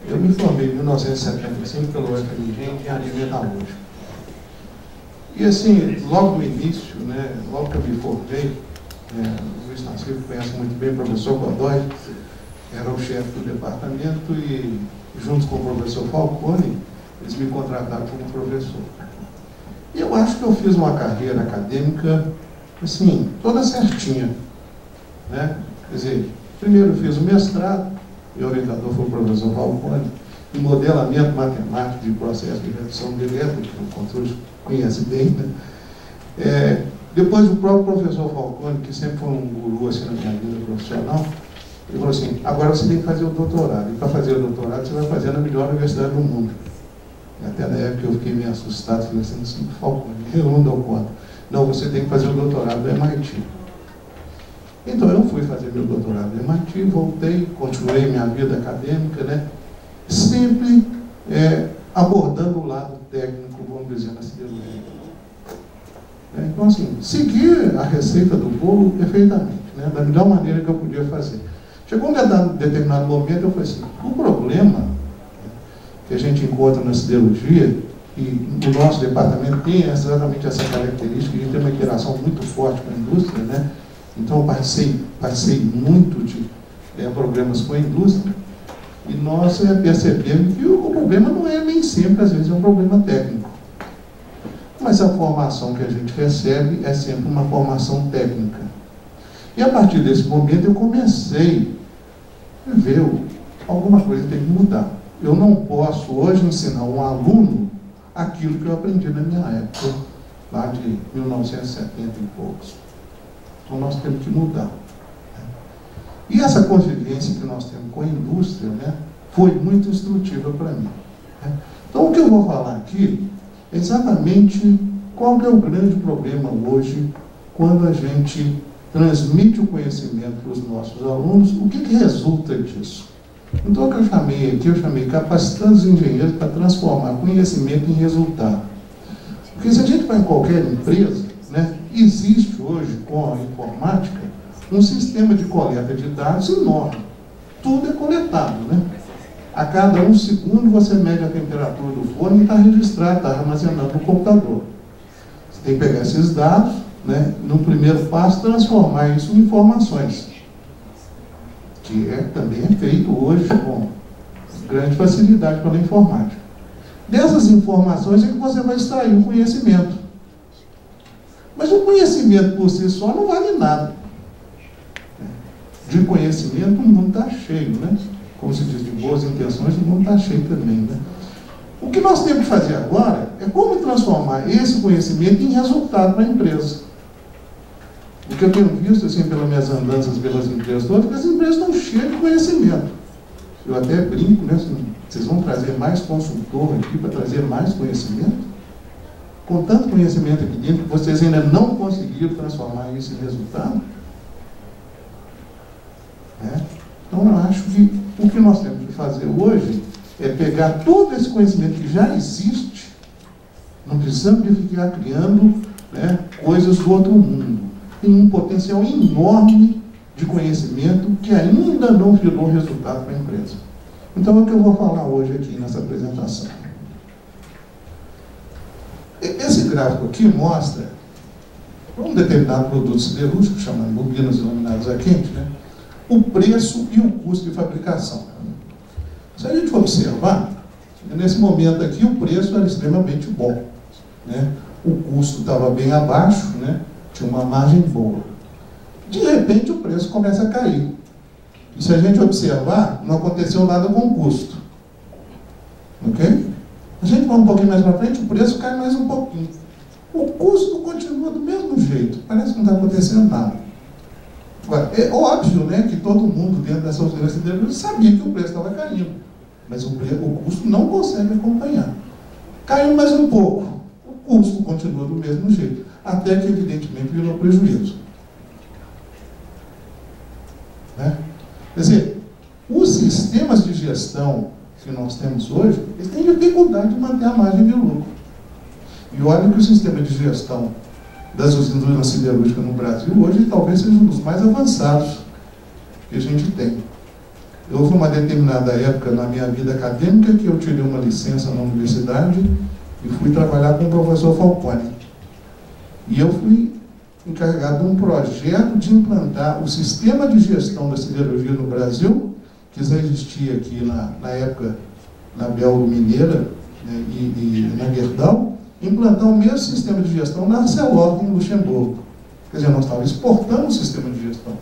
Eu me formei em 1975 pelo UFMG em engenharia metalúrgica. E assim, logo no início, né, logo que eu me formei, o Luiz Nassif conhece muito bem, o professor Godoy era o chefe do departamento e, junto com o professor Falcone, eles me contrataram como professor. E eu acho que eu fiz uma carreira acadêmica, assim, toda certinha, né? Quer dizer, primeiro eu fiz o mestrado, meu orientador foi o professor Falcone, em modelamento matemático de processo de redução de elétrica, que o controle conhece bem, né? Depois o próprio professor Falcone, que sempre foi um guru assim, na minha vida profissional, ele falou assim, agora você tem que fazer o doutorado, e para fazer o doutorado você vai fazer na melhor universidade do mundo. E até na época eu fiquei meio assustado, falei assim, Falcone, eu não dou conta. Não, você tem que fazer o doutorado do MIT. Então eu fui fazer meu doutorado no MIT, voltei, continuei minha vida acadêmica, né? Sempre abordando o lado técnico, vamos dizer, na siderurgia. Então, assim, seguir a receita do bolo perfeitamente, né? Da melhor maneira que eu podia fazer. Chegou um determinado momento, eu falei assim, o problema que a gente encontra na siderurgia, e o nosso departamento tem exatamente essa característica, a gente tem uma interação muito forte com a indústria, né? Então eu participei muito de programas com a indústria, e nós percebemos que o problema não é nem sempre, às vezes, é um problema técnico. Mas a formação que a gente recebe é sempre uma formação técnica. E a partir desse momento eu comecei a ver alguma coisa tem que mudar. Eu não posso hoje ensinar um aluno aquilo que eu aprendi na minha época, lá de 1970 e poucos. Então nós temos que mudar. E essa convivência que nós temos com a indústria, né, foi muito instrutiva para mim. Então o que eu vou falar aqui é exatamente qual que é o grande problema hoje quando a gente transmite o conhecimento para os nossos alunos, o que resulta disso? Então o que eu chamei aqui, eu chamei capacitando os engenheiros para transformar conhecimento em resultado. Porque se a gente vai em qualquer empresa, né, existe hoje com a informática um sistema de coleta de dados enorme. Tudo é coletado, né? A cada 1 segundo você mede a temperatura do forno e está registrado, está armazenando no computador. Você tem que pegar esses dados, né, no primeiro passo, transformar isso em informações, que também é feito hoje com grande facilidade pela informática. Dessas informações é que você vai extrair o conhecimento. Mas o conhecimento por si só não vale nada. De conhecimento o mundo está cheio, né? Como se diz, de boas intenções, o mundo está cheio também, né? O que nós temos que fazer agora é como transformar esse conhecimento em resultado para a empresa. O que eu tenho visto, assim, pelas minhas andanças pelas empresas todas, é que as empresas estão cheias de conhecimento. Eu até brinco, né? Vocês vão trazer mais consultor aqui para trazer mais conhecimento? Com tanto conhecimento aqui dentro, vocês ainda não conseguiram transformar isso em resultado? Então eu acho que o que nós temos que fazer hoje é pegar todo esse conhecimento que já existe, não precisamos de ficar criando, né, coisas do outro mundo. Tem um potencial enorme de conhecimento que ainda não virou resultado para a empresa. Então é o que eu vou falar hoje aqui nessa apresentação. Esse gráfico aqui mostra um determinado produto siderúrgico, chamado bobinas e laminados a quente, né, o preço e o custo de fabricação. Se a gente for observar, nesse momento aqui o preço era extremamente bom, né? O custo estava bem abaixo, né? Tinha uma margem boa. De repente o preço começa a cair. E se a gente observar, não aconteceu nada com o custo. Ok? A gente vai um pouquinho mais para frente, o preço cai mais um pouquinho. O custo continua do mesmo jeito, parece que não está acontecendo nada. Agora, é óbvio, né, que todo mundo dentro dessa universidade sabia que o preço estava caindo, mas o custo não consegue acompanhar. Caiu mais um pouco, o custo continua do mesmo jeito, até que evidentemente virou prejuízo. Né? Quer dizer, os sistemas de gestão que nós temos hoje, eles têm dificuldade de manter a margem de lucro. E olha que o sistema de gestão das usinas siderúrgicas no Brasil hoje talvez seja um dos mais avançados que a gente tem. Houve uma determinada época na minha vida acadêmica que eu tirei uma licença na universidade e fui trabalhar com o professor Falcone. E eu fui encarregado de um projeto de implantar o sistema de gestão da siderurgia no Brasil, que já existia aqui na época na Belgo Mineira, né, e na Gerdau, implantar o mesmo sistema de gestão na Arcelor, em Luxemburgo. Quer dizer, nós estávamos exportando o sistema de gestão.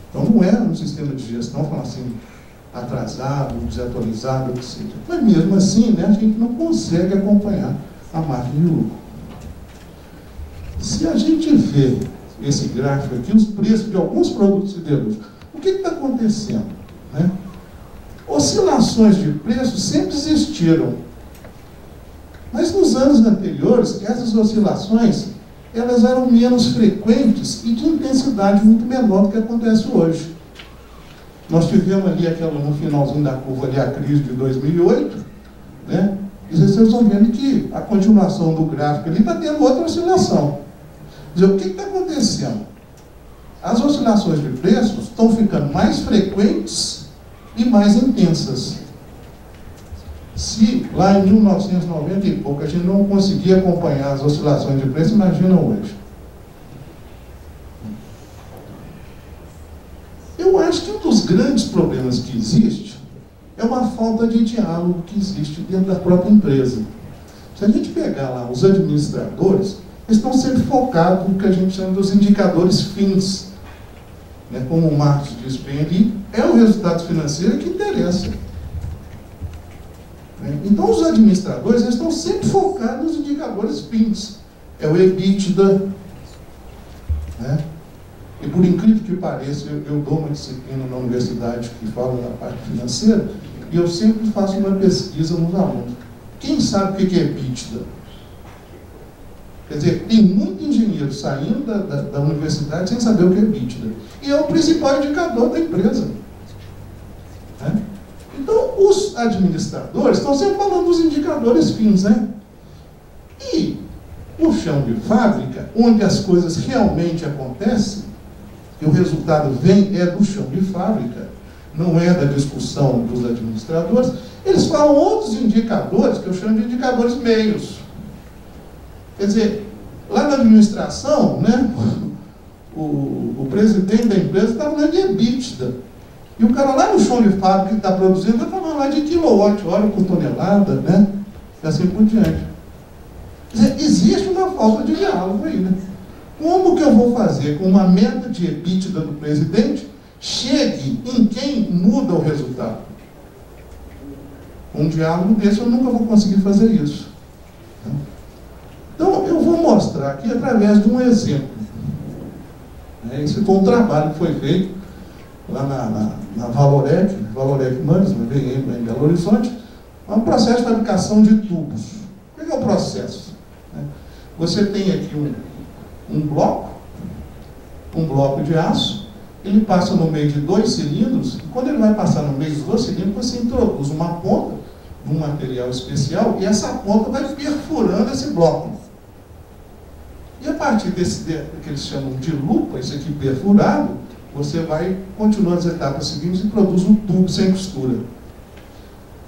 Então não era um sistema de gestão, falando assim, atrasado, desatualizado, etc. Mas mesmo assim, né, a gente não consegue acompanhar a margem de lucro. Se a gente vê esse gráfico aqui, os preços de alguns produtos siderúrgicos, o que está acontecendo? Né? Oscilações de preço sempre existiram. Mas nos anos anteriores, essas oscilações elas eram menos frequentes e de intensidade muito menor do que acontece hoje. Nós tivemos ali no finalzinho da curva ali a crise de 2008, né? E vocês vão vendo que a continuação do gráfico ali está tendo outra oscilação. Quer dizer, o que está acontecendo? As oscilações de preços estão ficando mais frequentes e mais intensas. Se lá em 1990 e pouco a gente não conseguia acompanhar as oscilações de preço, imagina hoje. Eu acho que um dos grandes problemas que existe é uma falta de diálogo que existe dentro da própria empresa. Se a gente pegar lá os administradores, eles estão sempre focados no que a gente chama dos indicadores fins. Né? Como o Marcos disse bem ali, é o resultado financeiro que interessa. Então, os administradores eles estão sempre focados nos indicadores fins. É o EBITDA. Né? E, por incrível que pareça, eu dou uma disciplina na universidade que fala da parte financeira, e eu sempre faço uma pesquisa nos alunos. Quem sabe o que é EBITDA? Quer dizer, tem muito engenheiro saindo da universidade sem saber o que é EBITDA. E é o principal indicador da empresa. Né? Então, os administradores estão sempre falando dos indicadores fins, né? E o chão de fábrica, onde as coisas realmente acontecem, e o resultado vem do chão de fábrica, não é da discussão dos administradores, eles falam outros indicadores, que eu chamo de indicadores meios. Quer dizer, lá na administração, né, o presidente da empresa está falando de EBITDA. E o cara lá no chão de fábrica que está produzindo está falando lá de quilowatt-hora por tonelada, né? E assim por diante. Quer dizer, existe uma falta de diálogo aí, né? Como que eu vou fazer com uma meta de EBITDA do presidente chegue em quem muda o resultado? Um diálogo desse eu nunca vou conseguir fazer isso. Então, eu vou mostrar aqui através de um exemplo. Esse foi um trabalho que foi feito lá na Valorec Manes, em Belo Horizonte, é um processo de fabricação de tubos. O que é o processo? Você tem aqui um bloco de aço, ele passa no meio de 2 cilindros, e quando ele vai passar no meio dos 2 cilindros, você introduz uma ponta de um material especial, e essa ponta vai perfurando esse bloco. E a partir desse que eles chamam de lupa, esse aqui perfurado, você vai continuando as etapas seguintes e produz um tubo sem costura.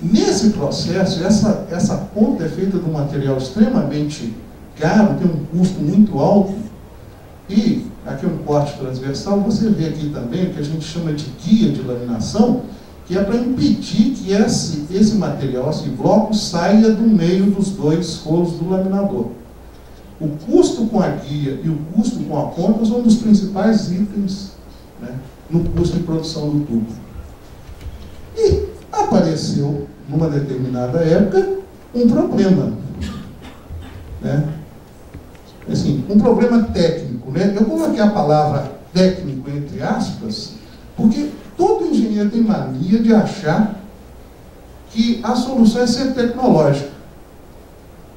Nesse processo, essa ponta é feita de um material extremamente caro, tem um custo muito alto, e aqui um corte transversal, você vê aqui também o que a gente chama de guia de laminação, que é para impedir que esse material, esse bloco, saia do meio dos 2 rolos do laminador. O custo com a guia e o custo com a ponta são um dos principais itens, né, no custo de produção do tubo. E apareceu, numa determinada época, um problema. Né? Assim, um problema técnico. Né? Eu coloquei a palavra técnico entre aspas, porque todo engenheiro tem mania de achar que a solução é ser tecnológica.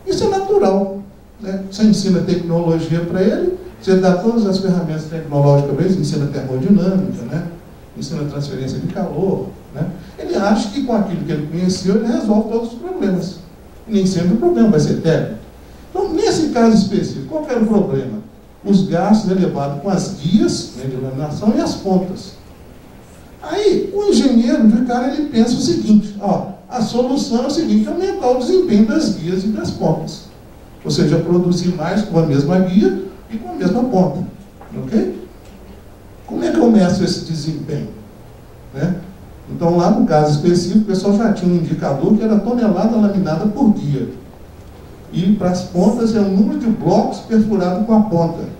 Isso é natural. Né? Você ensina tecnologia para ele, você dá todas as ferramentas tecnológicas para ele, ensina termodinâmica, né? Ensina transferência de calor. Né? Ele acha que com aquilo que ele conheceu, ele resolve todos os problemas. E nem sempre o problema vai ser técnico. Então, nesse caso específico, qual que era o problema? Os gastos elevados com as guias, né, de laminação e as pontas. Aí, o engenheiro, de cara, ele pensa o seguinte, ó, a solução é o seguinte, aumentar o desempenho das guias e das pontas. Ou seja, produzir mais com a mesma guia e com a mesma ponta. Ok? Como é que eu meço esse desempenho? Né? Então, lá no caso específico, o pessoal já tinha um indicador que era tonelada laminada por guia. E para as pontas é o número de blocos perfurados com a ponta.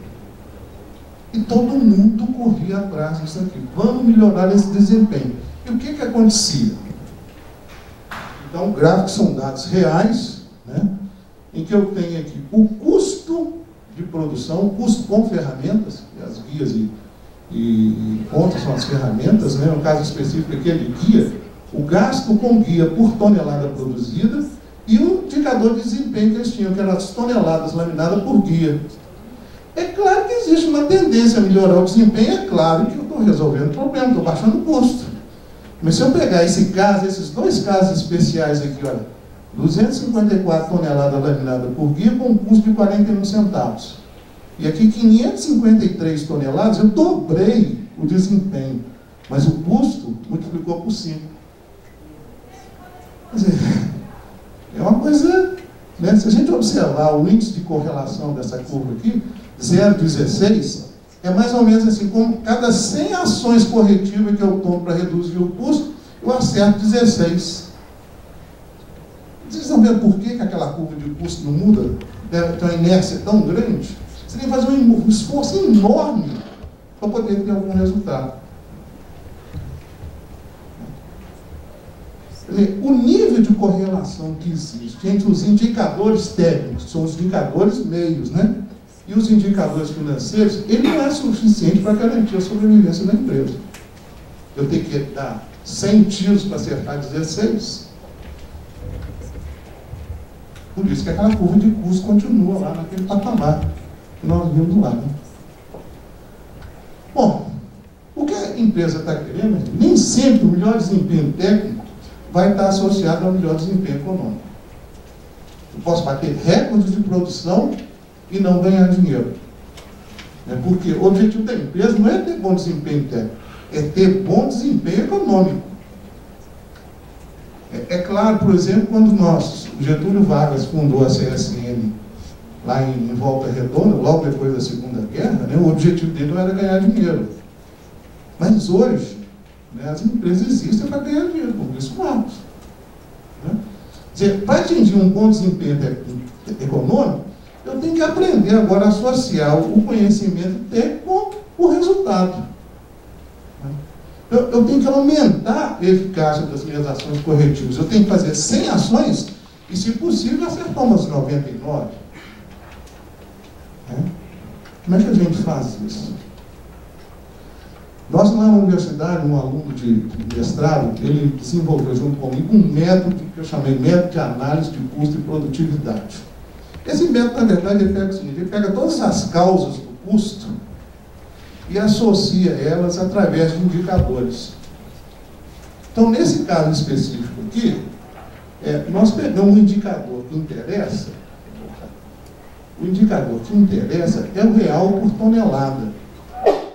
E todo mundo corria atrás disso aqui. Vamos melhorar esse desempenho. E o que que acontecia? Então, gráficos são dados reais, né? Em que eu tenho aqui o custo de produção, o custo com ferramentas, as guias e pontas são as ferramentas, né? No caso específico aquele guia, o gasto com guia por tonelada produzida e o indicador de desempenho que eles tinham, que eram as toneladas laminadas por guia. É claro que existe uma tendência a melhorar o desempenho, é claro que eu estou resolvendo o problema, estou baixando o custo. Mas se eu pegar esse caso, esses dois casos especiais aqui, olha, 254 toneladas laminadas por guia com um custo de 41 centavos. E aqui 553 toneladas, eu dobrei o desempenho, mas o custo multiplicou por 5. Quer dizer, é uma coisa, né? Se a gente observar o índice de correlação dessa curva aqui, 0,16, é mais ou menos assim, como cada 100 ações corretivas que eu tomo para reduzir o custo, eu acerto 16. Vocês estão vendo por que aquela curva de custo não muda? Tem uma inércia tão grande? Você tem que fazer um esforço enorme para poder ter algum resultado. Quer dizer, o nível de correlação que existe entre os indicadores técnicos, que são os indicadores meios, né? E os indicadores financeiros, ele não é suficiente para garantir a sobrevivência da empresa. Eu tenho que dar 100 tiros para acertar 16. Por isso que aquela curva de custo continua lá naquele patamar que nós vimos lá. Né? Bom, o que a empresa está querendo, nem sempre o melhor desempenho técnico vai estar associado ao melhor desempenho econômico. Eu posso bater recordes de produção e não ganhar dinheiro. Porque o objetivo da empresa não é ter bom desempenho técnico, é ter bom desempenho econômico. É claro, por exemplo, quando o Getúlio Vargas fundou a CSN lá em Volta Redonda, logo depois da Segunda Guerra, né, o objetivo dele não era ganhar dinheiro. Mas hoje, né, as empresas existem para ganhar dinheiro, por isso vamos. Né? Quer dizer, para atingir um bom desempenho econômico, eu tenho que aprender agora a associar o conhecimento técnico com o resultado. Eu tenho que aumentar a eficácia das minhas ações corretivas. Eu tenho que fazer 100 ações e, se possível, acertar umas 99. Como é que a gente faz isso? Nós, lá na universidade, um aluno de mestrado, ele desenvolveu junto comigo um método que eu chamei método de análise de custo e produtividade. Esse método, na verdade, ele pega o seguinte, ele pega todas as causas do custo e associa elas através de indicadores. Então, nesse caso específico aqui, nós pegamos um indicador que interessa. O indicador que interessa é o real por tonelada.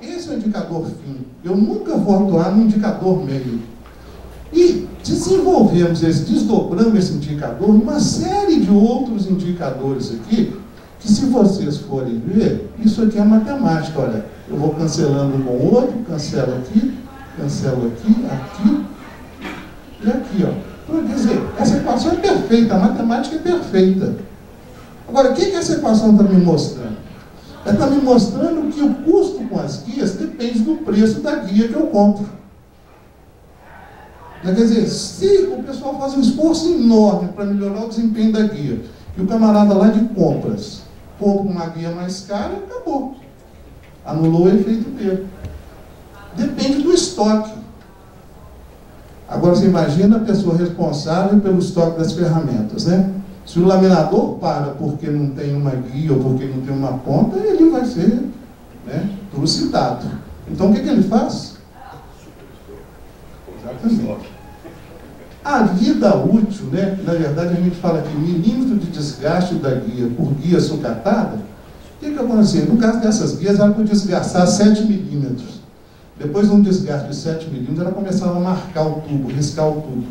Esse é o indicador fim. Eu nunca vou atuar no indicador meio. E desdobramos esse indicador numa série de outros indicadores aqui, que, se vocês forem ver, isso aqui é matemática. Olha, eu vou cancelando um com o outro, cancelo aqui aqui e aqui, ó. Então, quer dizer, essa equação é perfeita, a matemática é perfeita. Agora, o que essa equação está me mostrando? Ela está me mostrando que o custo com as guias depende do preço da guia que eu compro. Quer dizer, se o pessoal faz um esforço enorme para melhorar o desempenho da guia, e o camarada lá de compras compra uma guia mais cara, acabou. Anulou o efeito dele. Depende do estoque. Agora, você imagina a pessoa responsável pelo estoque das ferramentas, né? Se o laminador para porque não tem uma guia ou porque não tem uma ponta, ele vai ser, né, trucidado. Então, o que ele faz? Exatamente. A vida útil, né? Na verdade, a gente fala aqui milímetro de desgaste da guia por guia sucatada. O que acontece? No caso dessas guias, ela pode desgastar 7 milímetros. Depois de um desgaste de 7 milímetros, ela começava a marcar o tubo, riscar o tubo.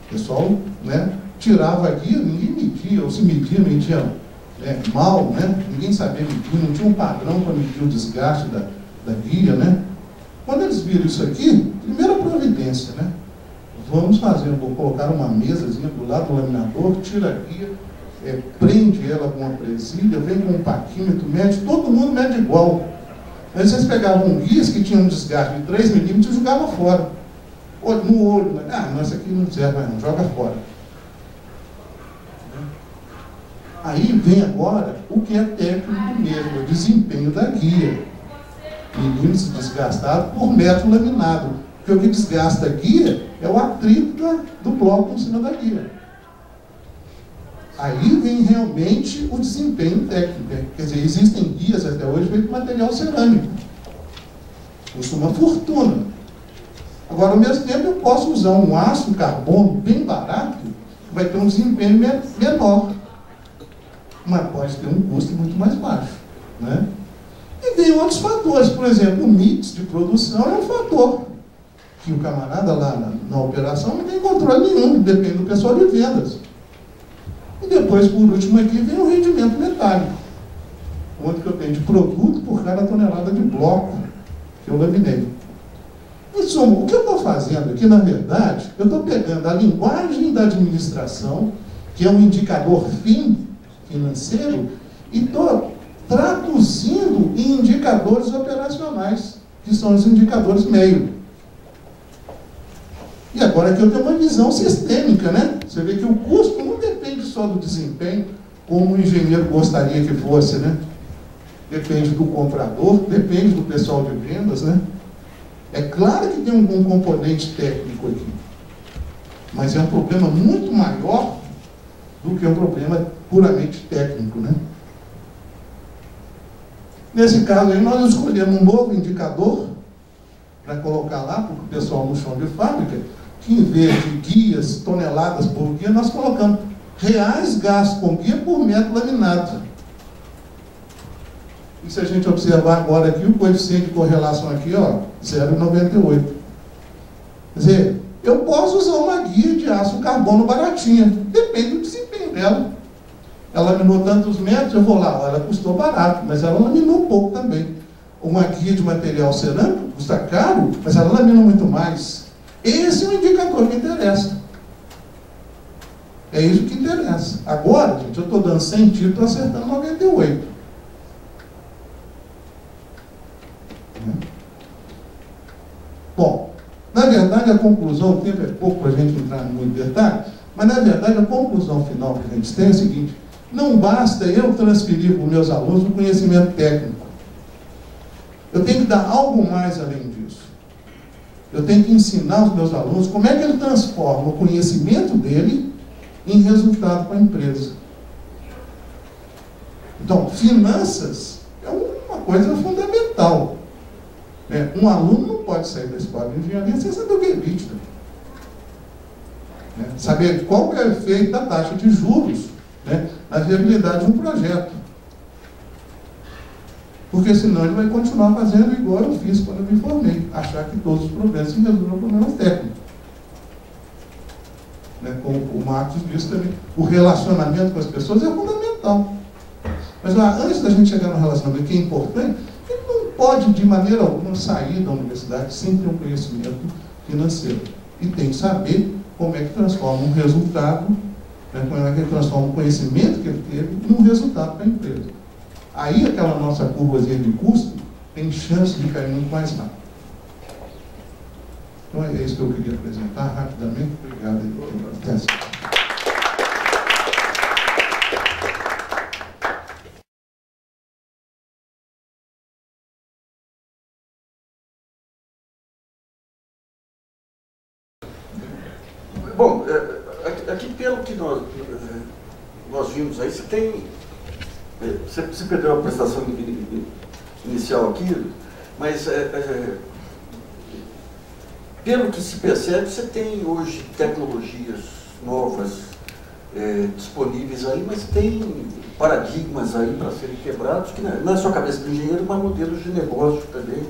O pessoal, né, tirava a guia, ninguém media, ou se media mal, né? Ninguém sabia medir, não tinha um padrão para medir o desgaste da guia, né? Quando eles viram isso aqui, primeira providência, né? Vamos fazer, vou colocar uma mesazinha do lado do laminador, tira a guia, prende ela com uma presilha, vem com um paquímetro, mede, todo mundo mede igual. Aí vocês pegavam guias que tinham um desgaste de 3 milímetros e jogavam fora. No olho, né? Ah, não, essa aqui não serve mais não, joga fora. Aí vem agora o que é técnico mesmo, o desempenho da guia. Milímetros desgastados por metro laminado. Porque o que desgasta a guia é o atrito do bloco em cima da guia. Aí vem realmente o desempenho técnico. Quer dizer, existem guias até hoje feitos de material cerâmico. Custa uma fortuna. Agora, ao mesmo tempo, eu posso usar um aço carbono bem barato, que vai ter um desempenho menor. Mas pode ter um custo muito mais baixo, né? E tem outros fatores, por exemplo, o mix de produção é um fator que o camarada lá na operação não tem controle nenhum, depende do pessoal de vendas. E depois, por último aqui, vem o rendimento metálico, quanto que eu tenho de produto por cada tonelada de bloco que eu laminei. Em suma, o que eu estou fazendo aqui, na verdade, eu estou pegando a linguagem da administração, que é um indicador financeiro, e estou traduzindo em indicadores operacionais, que são os indicadores meio. E agora aqui eu tenho uma visão sistêmica, né? Você vê que o custo não depende só do desempenho, como o engenheiro gostaria que fosse, né? Depende do comprador, depende do pessoal de vendas, né? É claro que tem um componente técnico aqui, mas é um problema muito maior do que um problema puramente técnico, né? Nesse caso aí, nós escolhemos um novo indicador para colocar lá para o pessoal no chão de fábrica, que em vez de guias, toneladas por guia, nós colocamos reais gastos com guia por metro laminado. E se a gente observar agora aqui, o coeficiente de correlação aqui, ó, 0,98. Quer dizer, eu posso usar uma guia de aço carbono baratinha, depende do desempenho dela. Ela laminou tantos metros, eu vou lá, ela custou barato, mas ela laminou pouco também. Uma guia de material cerâmico custa caro, mas ela lamina muito mais. Esse é o indicador que interessa. É isso que interessa. Agora, gente, eu estou dando 100 tiros, estou acertando 98. Bom, na verdade a conclusão, o tempo é pouco para a gente entrar em muito detalhe, mas na verdade a conclusão final que a gente tem é a seguinte: não basta eu transferir para os meus alunos o conhecimento técnico. Eu tenho que dar algo mais além disso. Eu tenho que ensinar os meus alunos como é que ele transforma o conhecimento dele em resultado para a empresa. Então, finanças é uma coisa fundamental. Um aluno não pode sair da escola de engenharia sem saber o que é EBITDA. Saber qual é o efeito da taxa de juros, na viabilidade de um projeto. Porque senão ele vai continuar fazendo igual eu fiz quando eu me formei, achar que todos os problemas se resolvem problemas técnicos. Como o Marcos disse também, o relacionamento com as pessoas é fundamental. Mas antes da gente chegar no relacionamento, que é importante, ele não pode de maneira alguma sair da universidade sem ter um conhecimento financeiro. E tem que saber como é que transforma um resultado, como é que ele transforma o conhecimento que ele teve num resultado para a empresa. Aí aquela nossa curvazinha de custo tem chance de cair muito mais rápido. Então é isso que eu queria apresentar rapidamente. Obrigado aí pela atenção. Bom, aqui pelo que nós vimos aí, você tem... Você perdeu a prestação inicial aqui, mas pelo que se percebe, você tem hoje tecnologias novas disponíveis aí, mas tem paradigmas aí para serem quebrados, que não é só cabeça do engenheiro, mas modelos de negócio também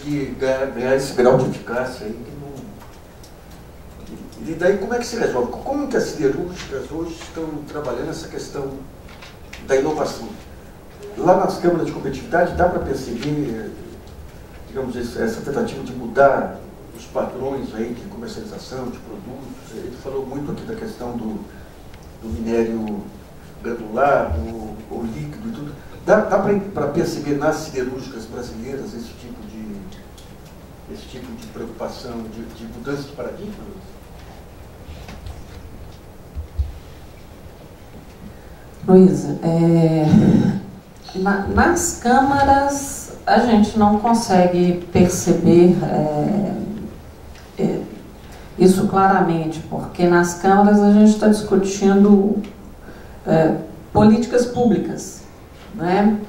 conseguir ganhar esse grau de eficácia aí que não... E daí como é que se resolve? Como que as siderúrgicas hoje estão trabalhando essa questão da inovação? Lá nas câmaras de competitividade dá para perceber, digamos, essa tentativa de mudar os padrões aí de comercialização de produtos. Ele falou muito aqui da questão do minério granular, o líquido e tudo. Dá para perceber nas siderúrgicas brasileiras esse tipo de preocupação, de mudança de paradigma? Luísa, nas câmaras a gente não consegue perceber isso claramente, porque nas câmaras a gente está discutindo políticas públicas, né?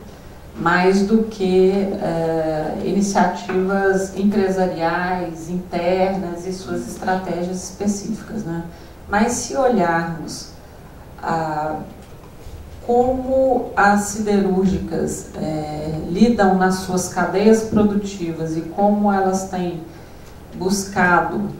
Mais do que iniciativas empresariais, internas e suas estratégias específicas, né? Mas se olharmos como as siderúrgicas lidam nas suas cadeias produtivas e como elas têm buscado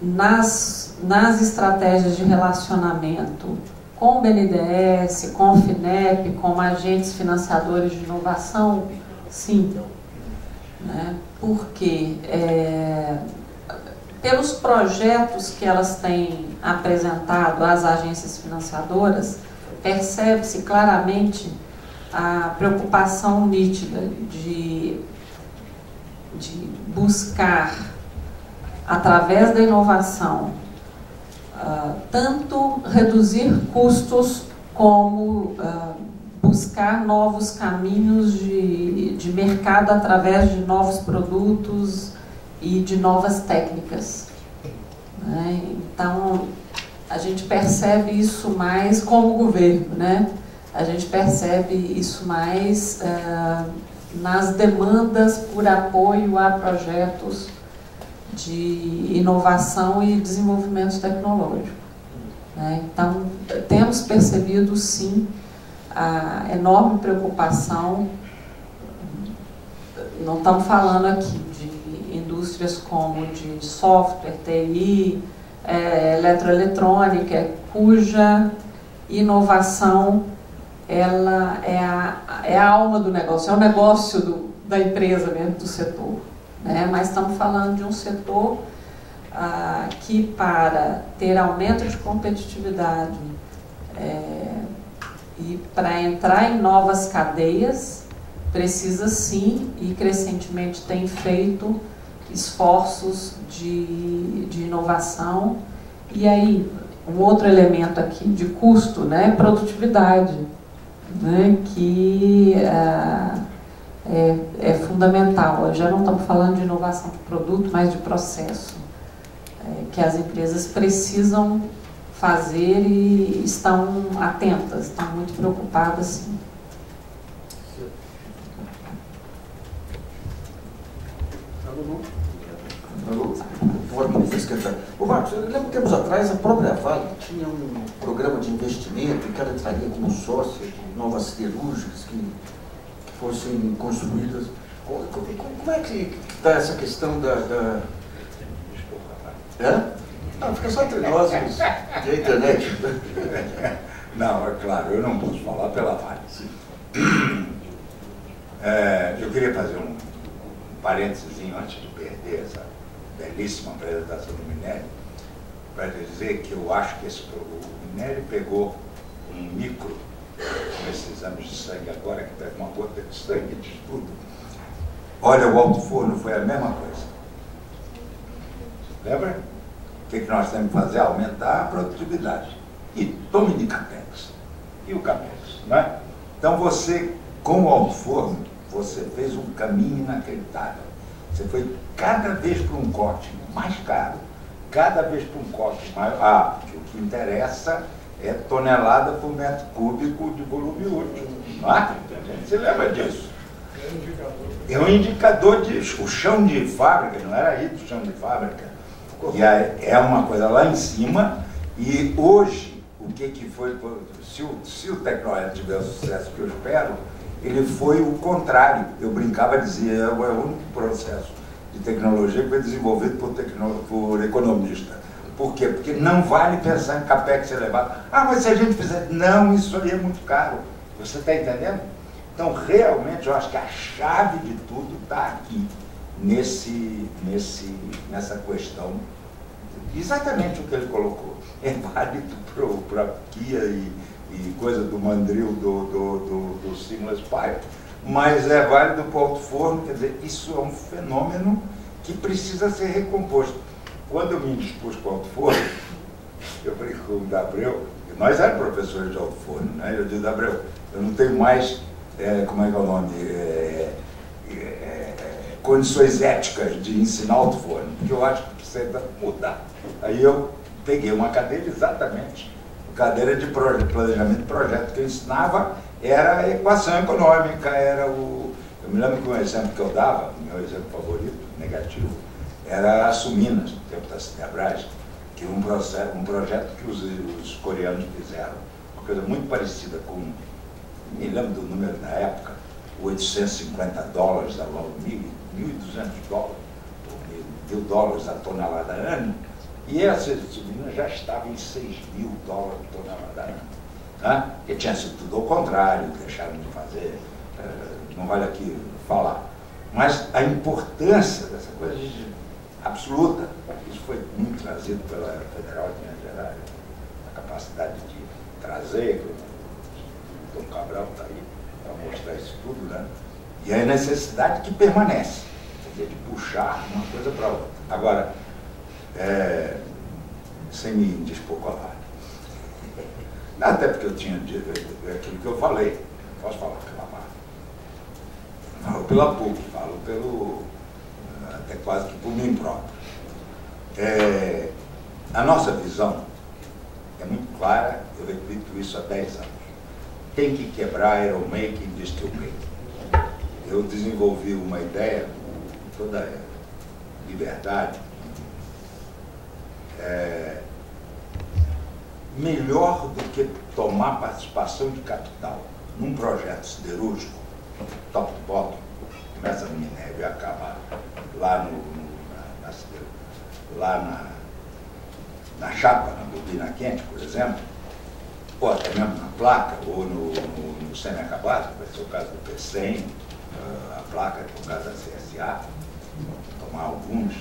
nas estratégias de relacionamento com o BNDES, com o FINEP, com agentes financiadores de inovação, sim. Né? Porque pelos projetos que elas têm apresentado às agências financiadoras, percebe-se claramente a preocupação nítida de buscar, através da inovação, tanto reduzir custos como buscar novos caminhos de mercado através de novos produtos e de novas técnicas. Né? Então, a gente percebe isso mais como governo, né? A gente percebe isso mais nas demandas por apoio a projetos de inovação e desenvolvimento tecnológico. Né? Então, temos percebido, sim, a enorme preocupação. Não estamos falando aqui de indústrias como de software, TI, eletroeletrônica, cuja inovação ela é a alma do negócio, é o negócio da empresa mesmo, do setor. Né? Mas estamos falando de um setor que, para ter aumento de competitividade e para entrar em novas cadeias, precisa sim, e crescentemente tem feito, esforços de inovação. E aí, um outro elemento aqui de custo, né, produtividade, né, que é fundamental. Já não estamos falando de inovação de produto, mas de processo, que as empresas precisam fazer e estão atentas, estão muito preocupadas, sim. Ô Marcos, eu lembro que tempos atrás a própria Vale tinha um programa de investimento em que ela entraria como sócia de novas siderúrgicas que fossem construídas. Como é que está essa questão da... Não, fica só entre nós e a internet. Não, é claro, eu não posso falar pela Vale. Eu queria fazer um parênteses antes de perder essa belíssima apresentação do minério, para dizer que eu acho que o minério pegou um micro, com esses exames de sangue agora, que pega uma gota de sangue de tudo. Olha, o alto forno foi a mesma coisa. Lembra? O que nós temos que fazer? Aumentar a produtividade. E tome de CAPEX. E o CAPEX, não é? Então você, como alto forno, você fez um caminho inacreditável. Você foi cada vez para um corte mais caro, cada vez para um corte maior. Porque o que interessa é tonelada por metro cúbico de volume útil. Não é? Você lembra disso? É um indicador de... O chão de fábrica, não era aí do chão de fábrica. E é uma coisa lá em cima. E hoje, o que foi... Se o Tecnoeletro tiver o sucesso que eu espero, ele foi o contrário. Eu brincava e dizia, é o único processo de tecnologia que foi desenvolvido por economista. Por quê? Porque não vale pensar em capex elevado. Ah, mas se a gente fizer... Não, isso aí é muito caro. Você está entendendo? Então, realmente, eu acho que a chave de tudo está aqui, nessa questão. Exatamente o que ele colocou. É válido para a Kia e coisa do mandril do Seamless Pipe, mas é válido para o alto forno. Quer dizer, isso é um fenômeno que precisa ser recomposto. Quando eu me indispus para o alto forno, eu brinco com o Gabriel, nós éramos professores de alto forno, né? Eu digo, Gabriel, eu não tenho mais, como é que é o nome, condições éticas de ensinar alto forno, porque eu acho que precisa mudar. Aí eu peguei uma cadeira exatamente, cadeira de planejamento de projeto, que eu ensinava era a equação econômica, eu me lembro que um exemplo que eu dava, meu exemplo favorito, negativo, era a Suminas, no tempo da Cinebrás, que um projeto que os coreanos fizeram, uma coisa muito parecida com, me lembro do número na época, $850, $1.200, ou $1.000 a tonelada ano, e essa Suminas já estava em $6.000 tonelada ano. Né? Que tinha sido tudo ao contrário, deixaram de fazer, não vale aqui falar. Mas a importância dessa coisa absoluta, isso foi muito trazido pela Federal de Minas Gerais, a capacidade de trazer, o Tom Cabral está aí para mostrar isso tudo, né? E a necessidade que permanece, quer dizer, de puxar uma coisa para outra. Agora, sem me indispor com a Lara, até porque eu tinha dito aquilo que eu falei, posso falar pela Lara, falo pela PUC, falo até quase que por mim próprio. A nossa visão é muito clara, eu repito isso há 10 anos. Tem que quebrar aeromaking e steelmaking. Eu desenvolvi uma ideia, com toda liberdade, melhor do que tomar participação de capital num projeto siderúrgico, top to bottom, começa no minério e acaba lá na chapa, na bobina quente, por exemplo, ou até mesmo na placa, ou no semi-acabado, que vai ser o caso do P100, a placa, que é o caso da CSA, tomar alguns.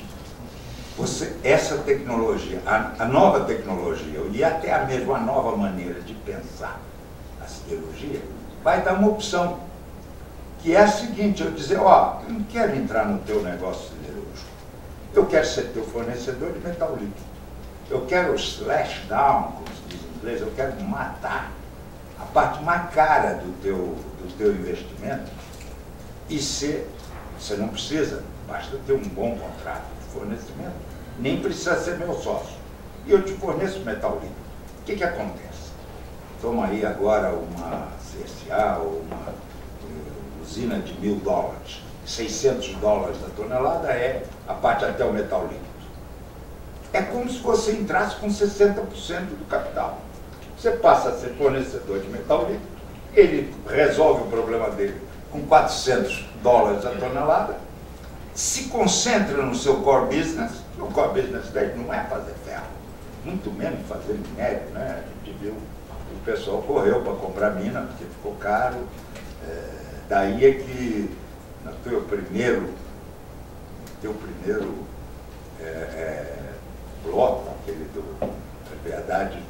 Essa tecnologia, a nova tecnologia, e até a mesma nova maneira de pensar a siderurgia, vai dar uma opção, que é a seguinte, eu dizer, ó, eu não quero entrar no teu negócio siderúrgico, eu quero ser teu fornecedor de metal líquido, eu quero slash down, como se diz em inglês, eu quero matar a parte mais cara do teu investimento e você não precisa, basta ter um bom contrato de fornecimento, nem precisa ser meu sócio, e eu te forneço metal líquido. O que acontece? Toma aí agora uma CSA ou uma usina de $1.000, $600 a tonelada é a parte até o metal líquido. É como se você entrasse com 60% do capital. Você passa a ser fornecedor de metal líquido, ele resolve o problema dele com $400 a tonelada, se concentra no seu core business. O core business dele não é fazer ferro, muito menos fazer minério, né? A gente viu, o pessoal correu para comprar mina, porque ficou caro. Daí é que no teu primeiro bloco, aquele verdade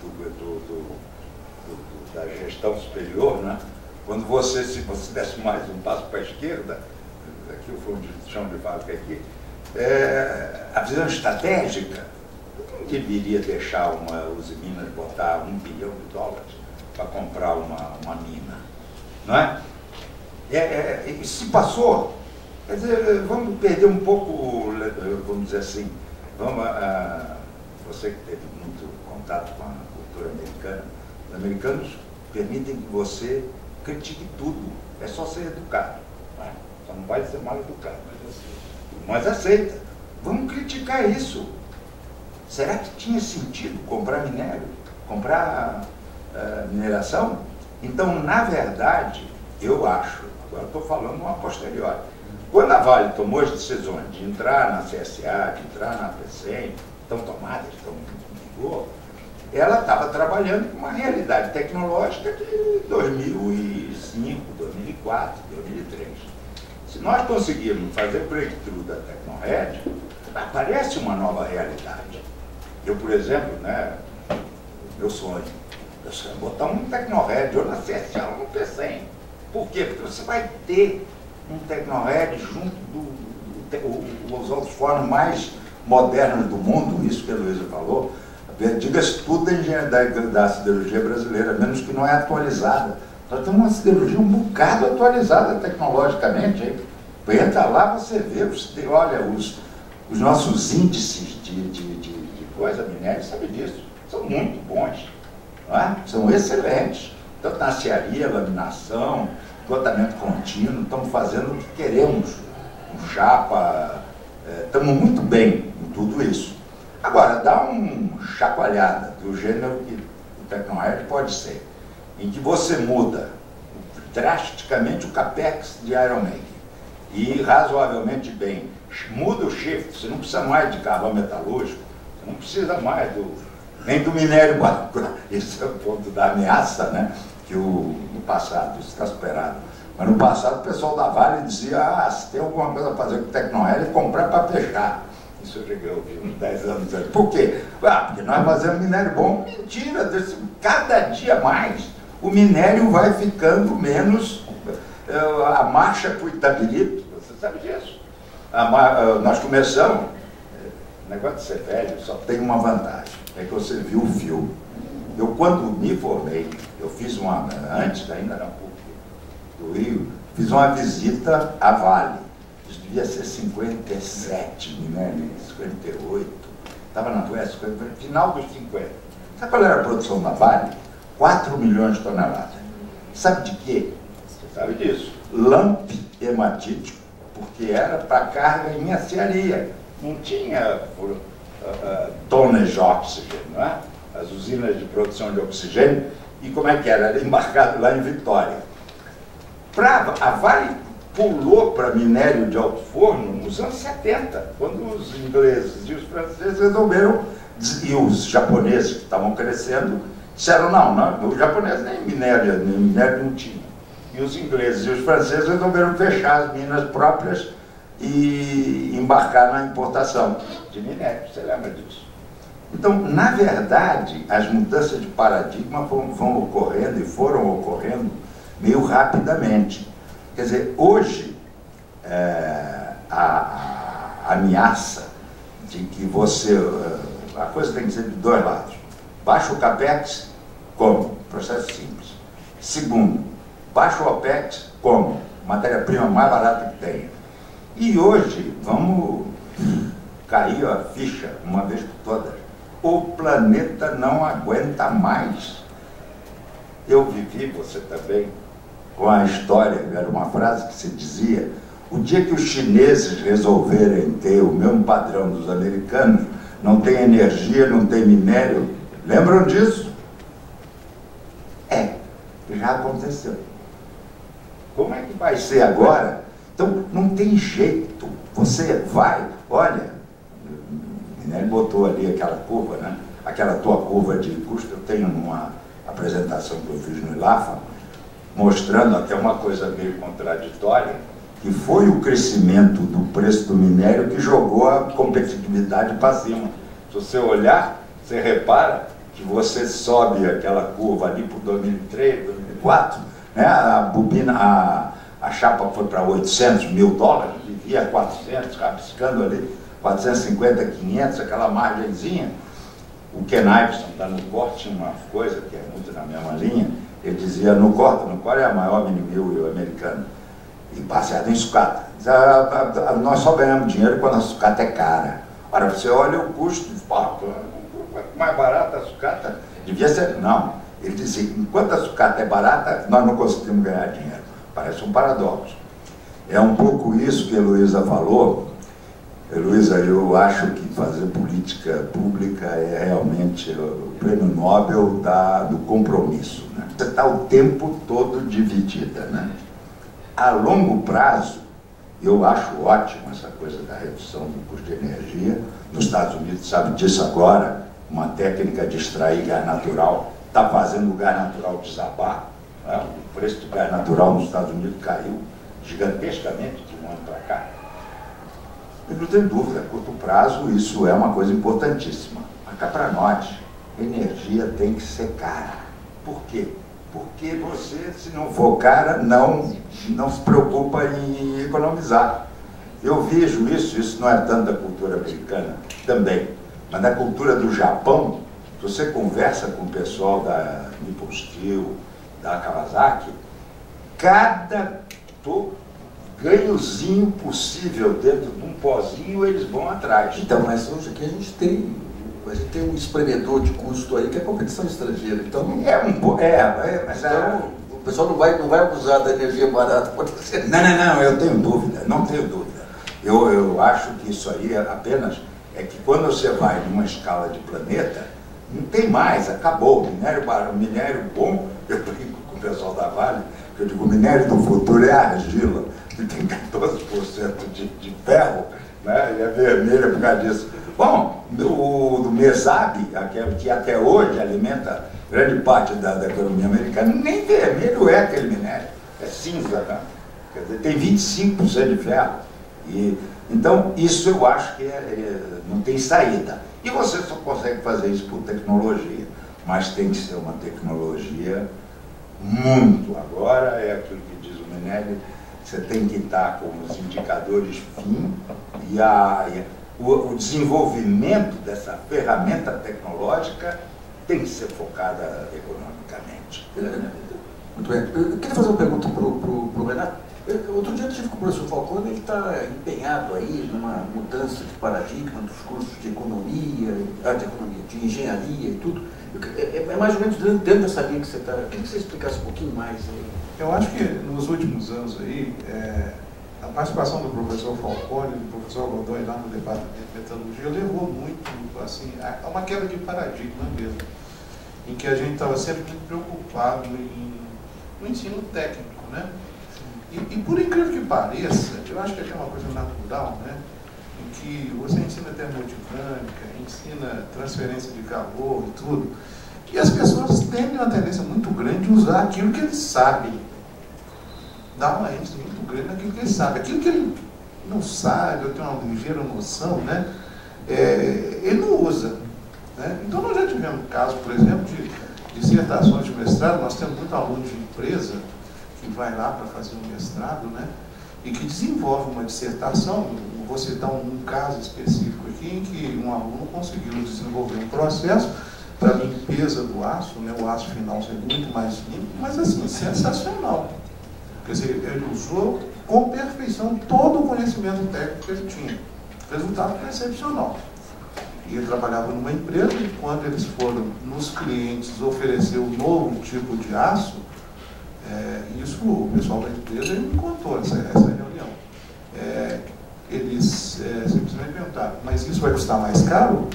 da gestão superior, né? Quando se você desse mais um passo para a esquerda, aqui o fundo de chão de fábrica aqui, a visão estratégica não deveria deixar uma usina botar $1 bilhão para comprar uma mina, não é? Se passou, quer dizer, vamos perder um pouco, vamos dizer assim, você que teve muito contato com a cultura americana, os americanos permitem que você critique tudo, é só ser educado, não é? Só não vai ser mal educado, mas aceita. Vamos criticar isso. Será que tinha sentido comprar minério, comprar mineração? Então, na verdade, eu acho Agora estou falando uma posteriori. Quando a Vale tomou as decisões de entrar na CSA, de entrar na PCM, estão tomadas, estão em vigor, ela estava trabalhando com uma realidade tecnológica de 2005, 2004, 2003. Se nós conseguirmos fazer o breakthrough da Tecnored, aparece uma nova realidade. Eu, por exemplo, né, meu sonho é botar um Tecnored ou na CSA ou no PCM. Por quê? Porque você vai ter um Tecnored junto dos outros fóruns mais modernos do mundo, isso que a Luísa falou. Diga-se tudo da engenharia da siderurgia brasileira, menos que não é atualizada. Nós temos uma siderurgia um bocado atualizada tecnologicamente. Hein? Entra lá, você vê, olha, os nossos índices de coisa, minério, sabe disso, são muito bons, não é? São excelentes. Tanto na aciaria, laminação, tratamento contínuo, estamos fazendo o que queremos, um chapa, estamos muito bem em tudo isso. Agora, dá uma chacoalhada do gênero que o Tecnored pode ser, em que você muda drasticamente o capex de ironmaking e razoavelmente bem, muda o shift, você não precisa mais de carvão metalúrgico, você não precisa mais nem do minério branco. Esse é o ponto da ameaça, né? Que no passado, isso está superado. Mas no passado o pessoal da Vale dizia, se tem alguma coisa a fazer com o Tecnored, comprar para fechar. Isso eu cheguei a ouvir uns 10 anos antes. Por quê? Porque nós fazemos minério bom. Mentira, cada dia mais o minério vai ficando menos, a marcha para o Itabirito, você sabe disso. Nós começamos, o negócio de ser velho só tem uma vantagem, é que você viu o filme. Eu, quando me formei, eu fiz antes ainda na PUC do Rio, fiz uma visita à Vale. Isso devia ser 57, né? 58. Estava na final dos 50. Sabe qual era a produção da Vale? 4 milhões de toneladas. Sabe de quê? Você sabe disso. LAMP hematítico, porque era para carga em aciaria. Não tinha tonnage de oxigênio, não é? As usinas de produção de oxigênio. E como é que era? Era embarcado lá em Vitória. A Vale pulou para minério de alto forno nos anos 70, quando os ingleses e os franceses resolveram, e os japoneses que estavam crescendo, disseram, não, os japoneses nem minério não tinham. E os ingleses e os franceses resolveram fechar as minas próprias e embarcar na importação de minério. Você lembra disso? Então, na verdade, as mudanças de paradigma vão ocorrendo e foram ocorrendo meio rapidamente. Quer dizer, hoje, a ameaça de que a coisa tem que ser de dois lados. Baixa o capex, como? Processo simples. Segundo, baixa o OPEX, como? Matéria-prima mais barata que tenha. E hoje, vamos cair a ficha, uma vez por todas. O planeta não aguenta mais. Eu vivi, você também, com a história, era uma frase que se dizia, o dia que os chineses resolverem ter o mesmo padrão dos americanos, não tem energia, não tem minério, lembram disso? Já aconteceu. Como é que vai ser agora? Então, não tem jeito, você vai, olha, o minério botou ali aquela curva, né? Aquela tua curva de custo, eu tenho uma apresentação que eu fiz no ILAFA, mostrando até uma coisa meio contraditória, que foi o crescimento do preço do minério que jogou a competitividade para cima. Se você olhar, você repara que você sobe aquela curva ali para 2003, 2004, né? A chapa foi para 800 mil dólares, vivia 400, rabiscando ali, 450, 500, aquela margenzinha. O Ken Iveson, da Nucor, tinha uma coisa que é muito na mesma linha, ele dizia, Nucor é a maior mini-mill americana, e baseada em sucata. Nós só ganhamos dinheiro quando a sucata é cara. Ora, você olha o custo, mais barata a sucata, devia ser, não. Ele dizia, enquanto a sucata é barata, nós não conseguimos ganhar dinheiro. Parece um paradoxo. É um pouco isso que a Heloísa falou. Heloísa, eu acho que fazer política pública é realmente o prêmio Nobel do compromisso. Né? Você está o tempo todo dividida. Né? a longo prazo, eu acho ótimo essa coisa da redução do custo de energia. Nos Estados Unidos, sabe disso agora, uma técnica de extrair gás natural está fazendo o gás natural desabar. Né? O preço do gás natural nos Estados Unidos caiu gigantescamente de um ano para cá. Eu não tenho dúvida, a curto prazo isso é uma coisa importantíssima. Mas cá para nós, energia tem que ser cara. Por quê? Porque você, se não for cara, não se preocupa em economizar. Eu vejo isso não é tanto da cultura americana, também, mas da cultura do Japão. Se você conversa com o pessoal da Nippon Steel, da Kawasaki, cada ganhozinho possível dentro de um pozinho, eles vão atrás. Então, mas hoje aqui a gente tem um espremedor de custo aí que é competição estrangeira. Então, mas então, o pessoal não vai abusar da energia barata, pode ser. Não, eu tenho dúvida, não tenho dúvida. Eu acho que isso aí apenas é que quando você vai numa escala de planeta, não tem mais, acabou. Minério bom, eu brinco com o pessoal da Vale, que eu digo, o minério do futuro é a argila, que tem 14% de ferro, né? E é vermelha por causa disso. Bom, do Mesabi, que até hoje alimenta grande parte da economia americana, nem vermelho é aquele minério, é cinza, né? Quer dizer, tem 25% de ferro. Então, isso eu acho que não tem saída. E você só consegue fazer isso por tecnologia, mas tem que ser uma tecnologia muito. Agora é aquilo que diz o Minelli, você tem que estar com os indicadores fim e o desenvolvimento dessa ferramenta tecnológica tem que ser focada economicamente. Muito bem. Eu queria fazer uma pergunta para o Renato. Outro dia eu estive com o professor Falcone, ele está empenhado aí numa mudança de paradigma dos cursos de economia, de engenharia e tudo. É mais ou menos dentro dessa linha que você está. Eu queria que você explicasse um pouquinho mais aí. Eu acho que nos últimos anos aí, a participação do professor Falcone e do professor Godoy lá no departamento de metalurgia levou muito assim, a uma quebra de paradigma mesmo, em que a gente estava sempre muito preocupado no ensino técnico, né? E por incrível que pareça, eu acho que é uma coisa natural, né? Em que você ensina termodinâmica, ensina transferência de calor e tudo, e as pessoas têm uma tendência muito grande de usar aquilo que eles sabem. Dá uma ênfase muito grande naquilo que eles sabem. Aquilo que ele não sabe, ou tem uma ligeira noção, né? Ele não usa. Né? Então nós já tivemos casos, por exemplo, de dissertações de mestrado. Nós temos muito aluno de empresa que vai lá para fazer um mestrado, né? E que desenvolve uma dissertação. Vou citar um caso específico aqui, em que um aluno conseguiu desenvolver um processo para limpeza do aço, né? O aço final ser muito mais limpo, mas assim, sensacional. Quer dizer, ele usou com perfeição todo o conhecimento técnico que ele tinha. Resultado excepcional. E ele trabalhava numa empresa e quando eles foram nos clientes oferecer um novo tipo de aço, isso o pessoal da empresa me contou essa reunião. Eles simplesmente perguntaram, mas isso vai custar mais caro?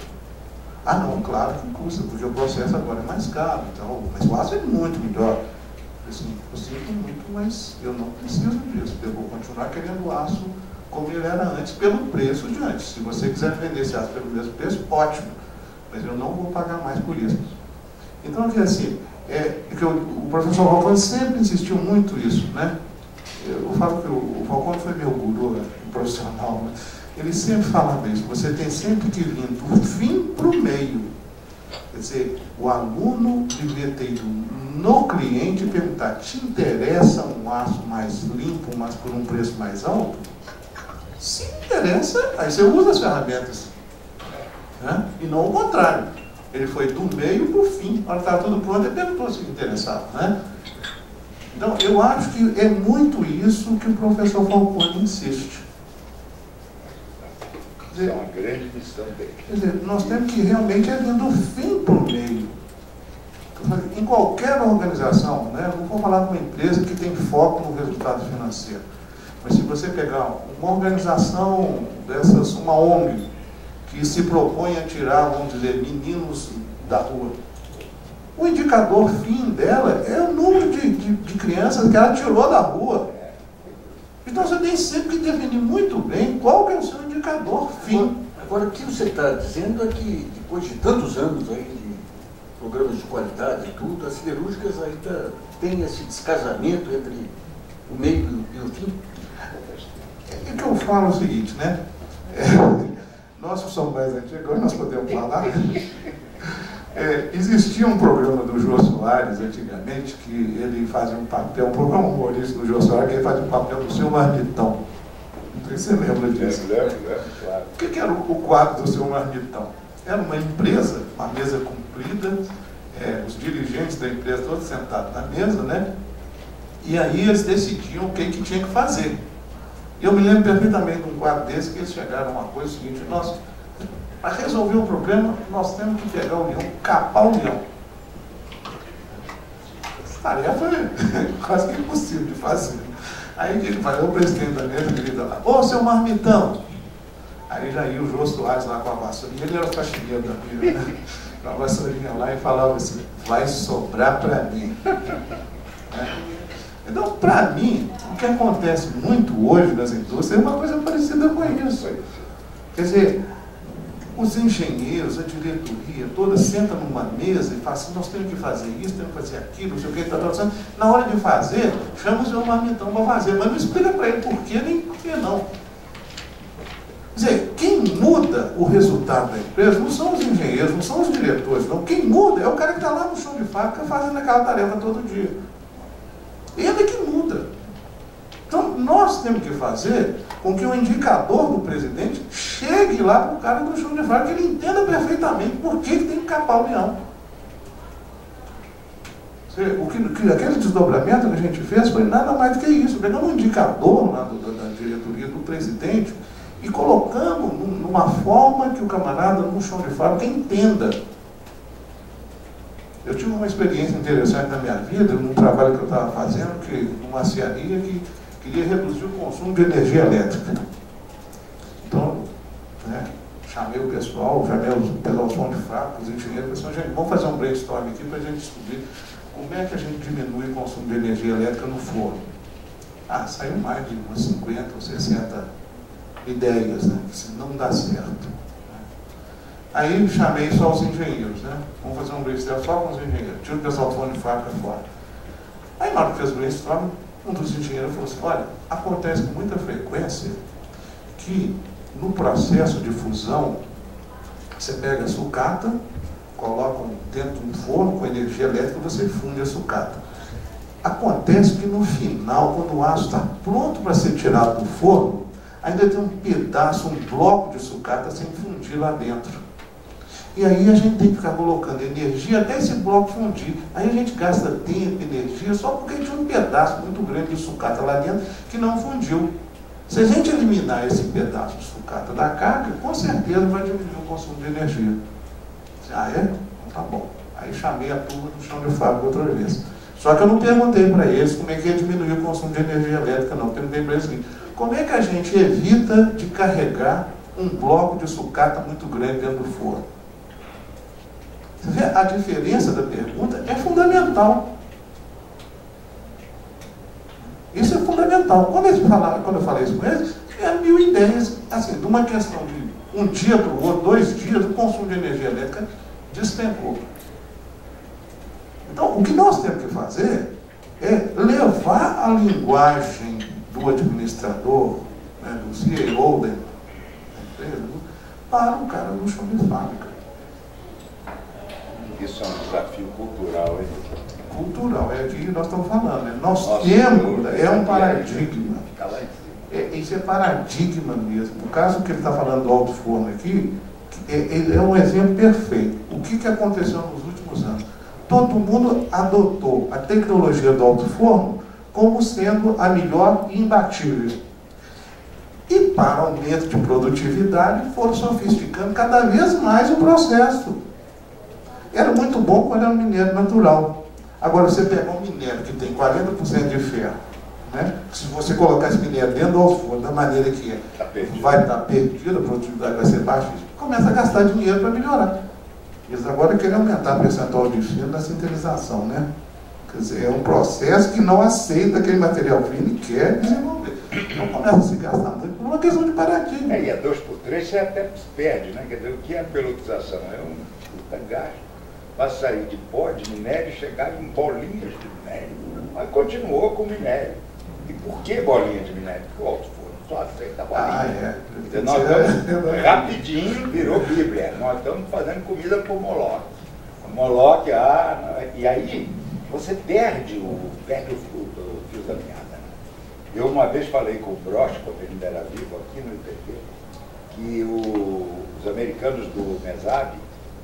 Ah não, claro que custa, porque o processo agora é mais caro, então, mas o aço é muito melhor. Assim, eu sinto muito, mas eu não preciso disso, eu vou continuar querendo aço como ele era antes, pelo preço de antes. Se você quiser vender esse aço pelo mesmo preço, ótimo, mas eu não vou pagar mais por isso. Então, assim, que o professor Falcone sempre insistiu muito isso, né? Eu falo que o Falcone foi meu guru profissional, né? Ele sempre falava isso, você tem sempre que vir do fim para o meio. Quer dizer, o aluno devia ter ido no cliente e perguntar, te interessa um aço mais limpo, mas por um preço mais alto? Se interessa, aí você usa as ferramentas. Né? E não o contrário. Ele foi do meio para o fim. Quando estava tudo pronto, ele perguntou se interessava. Né? Então, eu acho que é muito isso que o professor Falcone insiste. É uma grande missão dele. Quer dizer, nós temos que realmente vir do fim para o meio. Em qualquer organização, né, eu não vou falar de uma empresa que tem foco no resultado financeiro, mas se você pegar uma organização dessas, uma ONG, que se propõe a tirar, vamos dizer, meninos da rua, o indicador fim dela é o número de crianças que ela tirou da rua. Então você tem sempre que definir muito bem qual que é o seu indicador fim. Agora, o que você está dizendo é que, depois de tantos anos aí de programas de qualidade e tudo, as siderúrgicas ainda têm esse descasamento entre o meio e o fim? O que eu falo é o seguinte, né? Nós que somos mais antigos, nós podemos falar. Existia um programa do Jô Soares, antigamente, que ele fazia um papel, um programa humorístico do Jô Soares, que ele fazia um papel do seu Marmitão. Não sei se você lembra disso. Lembro, claro. O que era o quadro do seu Marmitão? Era uma empresa, uma mesa comprida, os dirigentes da empresa todos sentados na mesa, né? E aí eles decidiam o que tinha que fazer. Eu me lembro perfeitamente de um quadro desse, que eles chegaram a uma coisa seguinte: nós, para resolver o problema, nós temos que pegar o leão, capar o leão. Essa tarefa é quase que impossível de fazer. Aí ele vai, o presidente da mesa grita lá: ô, seu Marmitão! Aí já ia o Jô Soares lá com a vassourinha, ele era o faxineiro da mesa, né? Com a vassourinha lá, e falava assim: vai sobrar para mim. Então, para mim, o que acontece muito hoje nas indústrias é uma coisa parecida com isso. Quer dizer, os engenheiros, a diretoria toda senta numa mesa e fala assim: nós temos que fazer isso, temos que fazer aquilo, não sei o que, na hora de fazer, chama o seu Marmitão para fazer, mas não explica para ele por quê, nem por que não. Quer dizer, quem muda o resultado da empresa não são os engenheiros, não são os diretores, não. Quem muda é o cara que está lá no chão de fábrica fazendo aquela tarefa todo dia. Ele que muda. Então, nós temos que fazer com que o indicador do presidente chegue lá para o cara do chão de fábrica, que ele entenda perfeitamente por que tem que capar o leão. Aquele desdobramento que a gente fez foi nada mais do que isso. Pegando um indicador lá da diretoria do presidente e colocando numa forma que o camarada no chão de fábrica entenda. Eu tive uma experiência interessante na minha vida, num trabalho que eu estava fazendo, numa aciaria que queria reduzir o consumo de energia elétrica. Então, né, chamei o pessoal, chamei os chão de fábrica, os engenheiros, falei assim: gente, vamos fazer um brainstorm aqui para a gente descobrir como é que a gente diminui o consumo de energia elétrica no forno. Saiu mais de umas 50 ou 60 ideias, né? Assim, não dá certo. Aí chamei só os engenheiros, né? Vamos fazer um brainstorm só com os engenheiros. Tira o pessoal do forno de fábrica fora. Aí na hora que fez o brainstorm, um dos engenheiros falou assim: olha, acontece com muita frequência que no processo de fusão, você pega a sucata, coloca dentro de um forno com energia elétrica e você funde a sucata. Acontece que no final, quando o aço está pronto para ser tirado do forno, ainda tem um pedaço, um bloco de sucata sem fundir lá dentro. E aí a gente tem que ficar colocando energia até esse bloco fundir. Aí a gente gasta tempo, energia, só porque tinha um pedaço muito grande de sucata lá dentro que não fundiu. Se a gente eliminar esse pedaço de sucata da carga, com certeza vai diminuir o consumo de energia. É? Então tá bom. Aí chamei a turma do chão de fábrica outra vez. Só que eu não perguntei para eles como é que ia diminuir o consumo de energia elétrica, não. Perguntei para eles o seguinte: como é que a gente evita de carregar um bloco de sucata muito grande dentro do forno? Você vê, a diferença da pergunta é fundamental. Isso é fundamental. Quando eu falei isso com eles, é 1000 ideias, assim, de uma questão de um dia para o outro, 2 dias, o consumo de energia elétrica despencou. Então, o que nós temos que fazer é levar a linguagem do administrador, né, do CEO da empresa, para o cara do chão de fábrica. Isso é um desafio cultural, hein? Cultural, é aqui que nós estamos falando. Né? Nós temos, é um paradigma. Isso é paradigma mesmo. O caso que ele está falando do alto forno aqui, é um exemplo perfeito. O que aconteceu nos últimos anos? Todo mundo adotou a tecnologia do alto forno como sendo a melhor e imbatível. E para aumento de produtividade, foram sofisticando cada vez mais o processo. Era muito bom quando era um minério natural. Agora, você pega um minério que tem 40% de ferro, né? Se você colocar esse minério dentro do alto forno, da maneira que é, vai estar perdido, a produtividade vai ser baixa, começa a gastar dinheiro para melhorar. Eles agora querem aumentar o percentual de ferro na sintetização, né? Quer dizer, é um processo que não aceita aquele material fino e quer desenvolver. Então, começa a se gastar muito, é uma questão de paradigma. E a 2x3 você até se perde, né? Quer dizer, o que é a pelotização? É um puta gasto para sair de pó de minério e chegar em bolinhas de minério. Mas continuou com minério. E por que bolinha de minério? Porque o alto forno só aceita bolinha. Nós estamos, rapidinho virou Bíblia. Nós estamos fazendo comida por Moloch. Moloch, e aí você perde o fio da meada. Eu uma vez falei com o Broch, quando ele ainda era vivo aqui no IPT, que os americanos do MESAB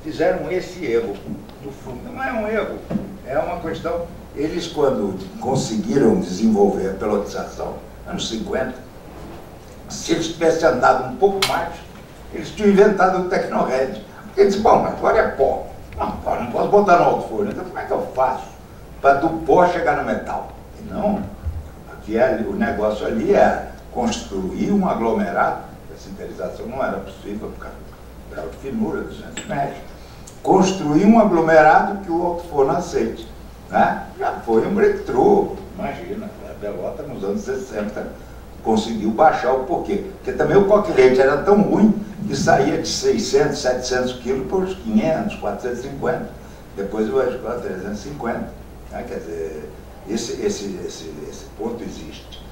fizeram esse erro. No fundo, não é um erro, é uma questão. Eles, quando conseguiram desenvolver a pelotização, anos 50, se eles tivessem andado um pouco mais, eles tinham inventado o Tecnored. Porque eles disseram, bom, mas agora é pó. Não posso botar no alto forno. Então, como é que eu faço para do pó chegar no metal? E não, aqui o negócio ali é construir um aglomerado. A sintetização não era possível, por causa da finura dos 200 metros. Construir um aglomerado que o alto forno aceite. Né? Já foi um breakthrough. Imagina, a Pelota nos anos 60 conseguiu baixar o porquê. Porque também o coquilete era tão ruim que saía de 600, 700 quilos por 500, 450. Depois vai para 350. Né? Quer dizer, esse ponto existe.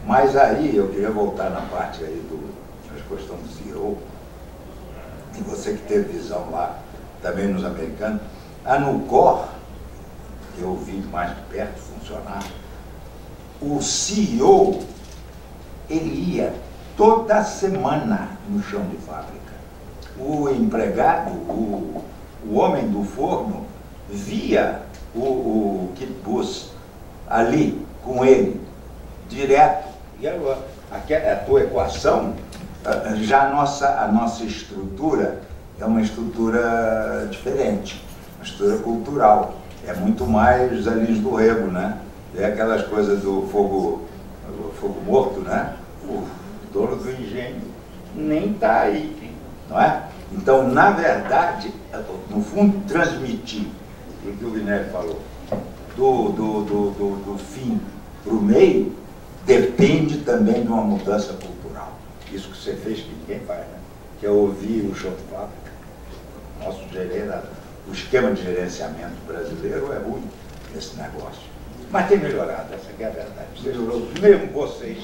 Mas aí eu queria voltar na parte aí da questão do CEO. E você que teve visão lá, também nos americanos, a Nucor, que eu vi mais de perto funcionar, o CEO, ele ia toda semana no chão de fábrica. O empregado, o homem do forno, via o kitbus ali com ele, direto. E a tua equação, já a nossa estrutura é uma estrutura diferente, uma estrutura cultural. É muito mais os Lins do Rego, né? É aquelas coisas do fogo morto, né? O dono do engenho nem está aí, não é? Então, na verdade, no fundo, transmitir o que o Guilherme falou, do fim para o meio, depende também de uma mudança cultural. Isso que você fez, que ninguém faz, né? Que é ouvir o chão de fábrica. O esquema de gerenciamento brasileiro é ruim nesse negócio. Mas tem melhorado, essa que é a verdade. Melhorou, mesmo vocês,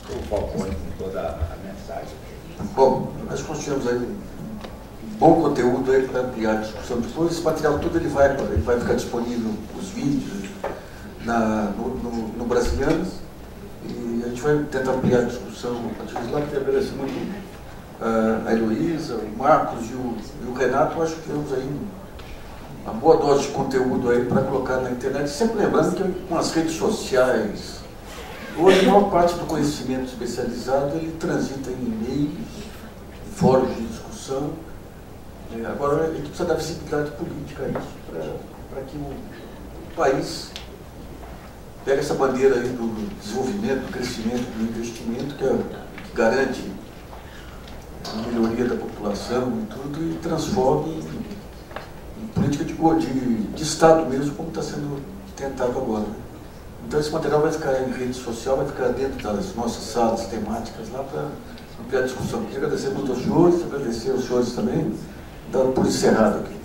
o Falcone, com toda a mensagem. Bom, nós construímos aí um bom conteúdo aí para ampliar a discussão. Depois esse material todo ele vai ficar disponível, os vídeos, no Brasilianos, e a gente vai tentar ampliar a discussão a partir de lá, que agradecer muito a Heloísa, o Marcos e o Renato. Eu acho que temos aí uma boa dose de conteúdo aí para colocar na internet, sempre lembrando que com as redes sociais, hoje a maior parte do conhecimento especializado ele transita em e-mails, em fóruns de discussão. Agora a gente precisa dar visibilidade política a isso, para que o país pegue essa bandeira aí do desenvolvimento, do crescimento, do investimento, que garante a melhoria da população e tudo, e transforme em política de Estado mesmo, como está sendo tentado agora. Então esse material vai ficar em rede social, vai ficar dentro das nossas salas temáticas lá para ampliar a discussão. Queria agradecer muito aos senhores, agradecer aos senhores também, dando por encerrado aqui.